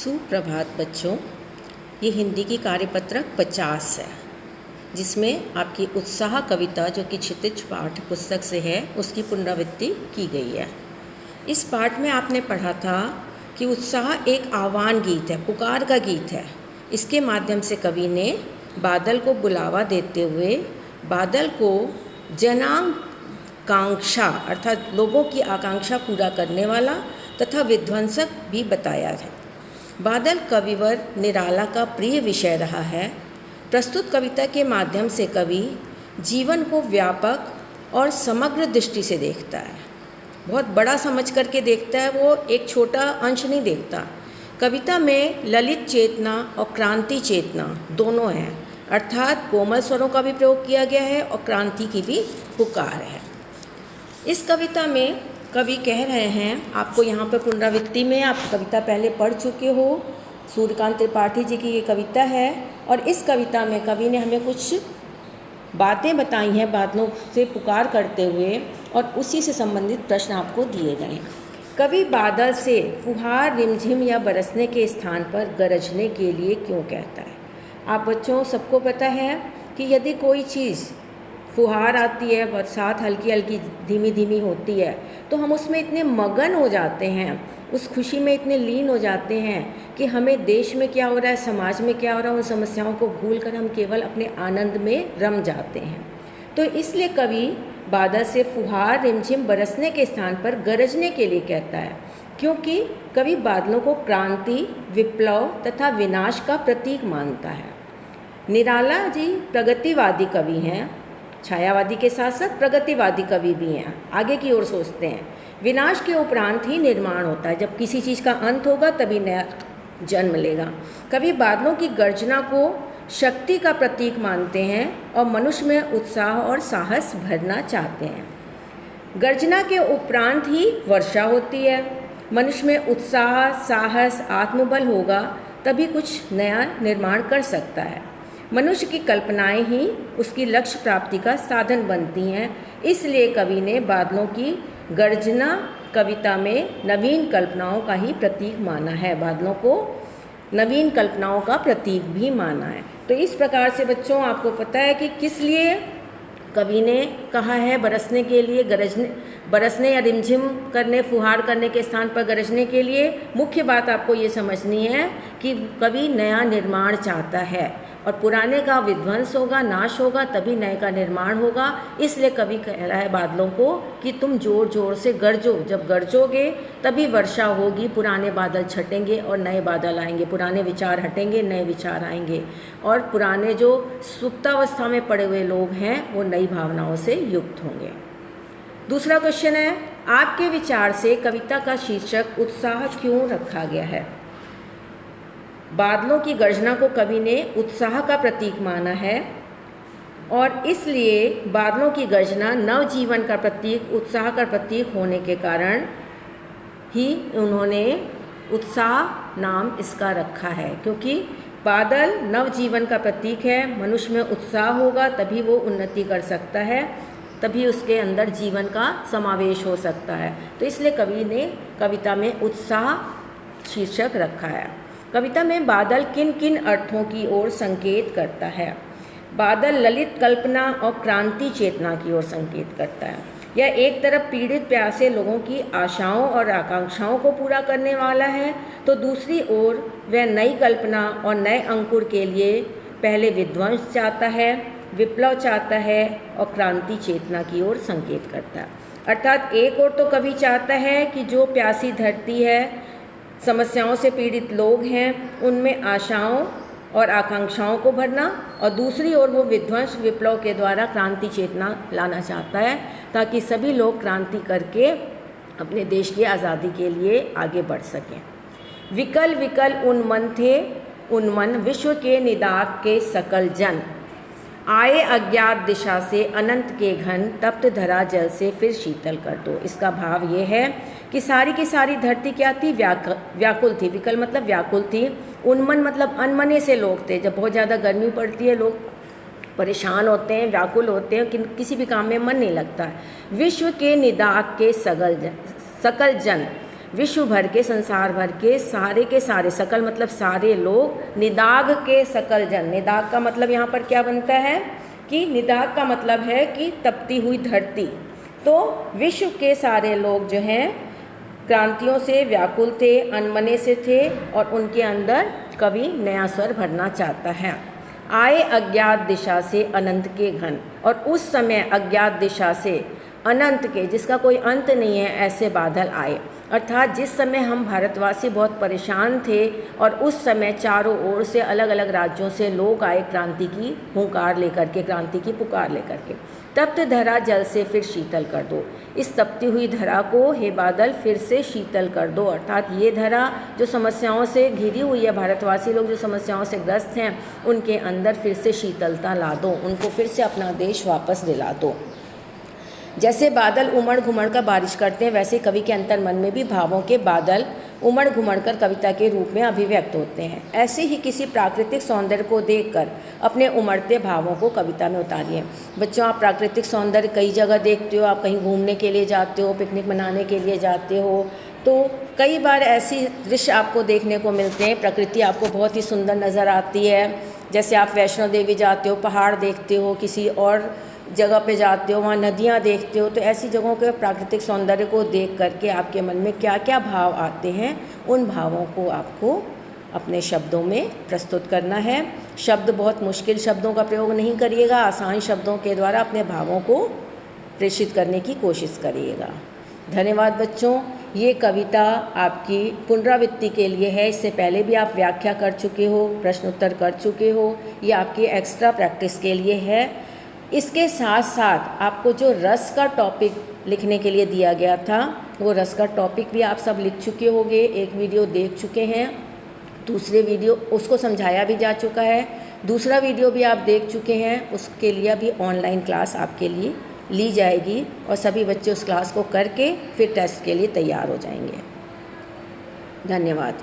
सुप्रभात बच्चों। ये हिंदी की कार्यपत्रक 50 है, जिसमें आपकी उत्साह कविता जो कि क्षितिज पाठ पुस्तक से है उसकी पुनरावृत्ति की गई है। इस पाठ में आपने पढ़ा था कि उत्साह एक आह्वान गीत है, पुकार का गीत है। इसके माध्यम से कवि ने बादल को बुलावा देते हुए बादल को जनाकांक्षा अर्थात लोगों की आकांक्षा पूरा करने वाला तथा विध्वंसक भी बताया है। बादल कविवर निराला का प्रिय विषय रहा है। प्रस्तुत कविता के माध्यम से कवि जीवन को व्यापक और समग्र दृष्टि से देखता है, बहुत बड़ा समझ करके देखता है, वो एक छोटा अंश नहीं देखता। कविता में ललित चेतना और क्रांति चेतना दोनों हैं, अर्थात कोमल स्वरों का भी प्रयोग किया गया है और क्रांति की भी पुकार है। इस कविता में कवि कह रहे हैं, आपको यहाँ पर पुनरावृत्ति में आप कविता पहले पढ़ चुके हो, सूर्यकांत त्रिपाठी जी की ये कविता है। और इस कविता में कवि ने हमें कुछ बातें बताई हैं बादलों से पुकार करते हुए, और उसी से संबंधित प्रश्न आपको दिए गए हैं। कवि बादल से फुहार रिमझिम या बरसने के स्थान पर गरजने के लिए क्यों कहता है? आप बच्चों सबको पता है कि यदि कोई चीज़ फुहार आती है, बरसात हल्की हल्की धीमी धीमी होती है, तो हम उसमें इतने मगन हो जाते हैं, उस खुशी में इतने लीन हो जाते हैं कि हमें देश में क्या हो रहा है, समाज में क्या हो रहा है, उन समस्याओं को भूलकर हम केवल अपने आनंद में रम जाते हैं। तो इसलिए कवि बादल से फुहार रिमझिम बरसने के स्थान पर गरजने के लिए कहता है, क्योंकि कवि बादलों को क्रांति, विप्लव तथा विनाश का प्रतीक मानता है। निराला जी प्रगतिवादी कवि हैं, छायावादी के साथ साथ प्रगतिवादी कवि भी हैं, आगे की ओर सोचते हैं। विनाश के उपरांत ही निर्माण होता है, जब किसी चीज़ का अंत होगा तभी नया जन्म लेगा। कवि बादलों की गर्जना को शक्ति का प्रतीक मानते हैं और मनुष्य में उत्साह और साहस भरना चाहते हैं। गर्जना के उपरांत ही वर्षा होती है। मनुष्य में उत्साह, साहस, आत्मबल होगा तभी कुछ नया निर्माण कर सकता है। मनुष्य की कल्पनाएं ही उसकी लक्ष्य प्राप्ति का साधन बनती हैं। इसलिए कवि ने बादलों की गर्जना कविता में नवीन कल्पनाओं का ही प्रतीक माना है, बादलों को नवीन कल्पनाओं का प्रतीक भी माना है। तो इस प्रकार से बच्चों आपको पता है कि किस लिए कवि ने कहा है बरसने के लिए, बरसने या रिमझिम करने, फुहार करने के स्थान पर गरजने के लिए। मुख्य बात आपको ये समझनी है कि कवि नया निर्माण चाहता है और पुराने का विध्वंस होगा, नाश होगा, तभी नए का निर्माण होगा। इसलिए कवि कह रहा है बादलों को कि तुम जोर जोर से गरजो, जब गरजोगे तभी वर्षा होगी, पुराने बादल छटेंगे और नए बादल आएंगे, पुराने विचार हटेंगे, नए विचार आएंगे, और पुराने जो सुप्तावस्था में पड़े हुए लोग हैं वो नई भावनाओं से युक्त होंगे। दूसरा क्वेश्चन है, आपके विचार से कविता का शीर्षक उत्साह क्यों रखा गया है? बादलों की गर्जना को कवि ने उत्साह का प्रतीक माना है, और इसलिए बादलों की गर्जना नवजीवन का प्रतीक, उत्साह का प्रतीक होने के कारण ही उन्होंने उत्साह नाम इसका रखा है। क्योंकि बादल नवजीवन का प्रतीक है, मनुष्य में उत्साह होगा तभी वो उन्नति कर सकता है, तभी उसके अंदर जीवन का समावेश हो सकता है। तो इसलिए कवि ने कविता में उत्साह शीर्षक रखा है। कविता में बादल किन किन अर्थों की ओर संकेत करता है? बादल ललित कल्पना और क्रांति चेतना की ओर संकेत करता है। यह एक तरफ पीड़ित प्यासे लोगों की आशाओं और आकांक्षाओं को पूरा करने वाला है, तो दूसरी ओर वह नई कल्पना और नए अंकुर के लिए पहले विध्वंस चाहता है, विप्लव चाहता है और क्रांति चेतना की ओर संकेत करता है। अर्थात एक ओर तो कवि चाहता है कि जो प्यासी धरती है, समस्याओं से पीड़ित लोग हैं, उनमें आशाओं और आकांक्षाओं को भरना, और दूसरी ओर वो विध्वंस विप्लव के द्वारा क्रांति चेतना लाना चाहता है, ताकि सभी लोग क्रांति करके अपने देश की आज़ादी के लिए आगे बढ़ सकें। विकल विकल उन मन थे, उन मन विश्व के निदाक के सकल जन, आए अज्ञात दिशा से अनंत के घन, तप्त धरा जल से फिर शीतल कर दो। इसका भाव ये है कि सारी की सारी धरती क्या थी? व्याकुल थी। विकल मतलब व्याकुल थी। उन्मन मतलब अनमने से लोग थे। जब बहुत ज़्यादा गर्मी पड़ती है लोग परेशान होते हैं, व्याकुल होते हैं, किसी भी काम में मन नहीं लगता है। विश्व के निदाक के सकल जन, विश्व भर के, संसार भर के सारे, सकल मतलब सारे लोग, निदाग के सकल जन। निदाग का मतलब यहाँ पर क्या बनता है कि निदाग का मतलब है कि तपती हुई धरती। तो विश्व के सारे लोग जो हैं क्रांतियों से व्याकुल थे, अनमने से थे और उनके अंदर कवि नया स्वर भरना चाहता है। आए अज्ञात दिशा से अनंत के घन, और उस समय अज्ञात दिशा से अनंत के, जिसका कोई अंत नहीं है, ऐसे बादल आए। अर्थात जिस समय हम भारतवासी बहुत परेशान थे और उस समय चारों ओर से अलग अलग राज्यों से लोग आए क्रांति की हुंकार लेकर के, क्रांति की पुकार लेकर के। तप्त धरा जल से फिर शीतल कर दो, इस तपती हुई धरा को हे बादल फिर से शीतल कर दो। अर्थात ये धरा जो समस्याओं से घिरी हुई है, भारतवासी लोग जो समस्याओं से ग्रस्त हैं, उनके अंदर फिर से शीतलता ला दो, उनको फिर से अपना देश वापस दिला दो। जैसे बादल उमड़ घुमड़ कर बारिश करते हैं, वैसे कवि के अंतर मन में भी भावों के बादल उमड़ घुमड़ कर कविता के रूप में अभिव्यक्त होते हैं। ऐसे ही किसी प्राकृतिक सौंदर्य को देखकर अपने उमड़ते भावों को कविता में उतारिए। बच्चों, आप प्राकृतिक सौंदर्य कई जगह देखते हो, आप कहीं घूमने के लिए जाते हो, पिकनिक मनाने के लिए जाते हो, तो कई बार ऐसी दृश्य आपको देखने को मिलते हैं, प्रकृति आपको बहुत ही सुंदर नज़र आती है। जैसे आप वैष्णो देवी जाते हो, पहाड़ देखते हो, किसी और जगह पे जाते हो, वहाँ नदियाँ देखते हो, तो ऐसी जगहों के प्राकृतिक सौंदर्य को देख करके आपके मन में क्या क्या भाव आते हैं, उन भावों को आपको अपने शब्दों में प्रस्तुत करना है। शब्द बहुत मुश्किल शब्दों का प्रयोग नहीं करिएगा, आसान शब्दों के द्वारा अपने भावों को प्रेषित करने की कोशिश करिएगा। धन्यवाद बच्चों। ये कविता आपकी पुनरावृत्ति के लिए है, इससे पहले भी आप व्याख्या कर चुके हो, प्रश्न उत्तर कर चुके हो, ये आपकी एक्स्ट्रा प्रैक्टिस के लिए है। इसके साथ साथ आपको जो रस का टॉपिक लिखने के लिए दिया गया था, वो रस का टॉपिक भी आप सब लिख चुके होंगे, एक वीडियो देख चुके हैं, दूसरे वीडियो उसको समझाया भी जा चुका है, दूसरा वीडियो भी आप देख चुके हैं, उसके लिए भी ऑनलाइन क्लास आपके लिए ली जाएगी और सभी बच्चे उस क्लास को करके फिर टेस्ट के लिए तैयार हो जाएंगे। धन्यवाद।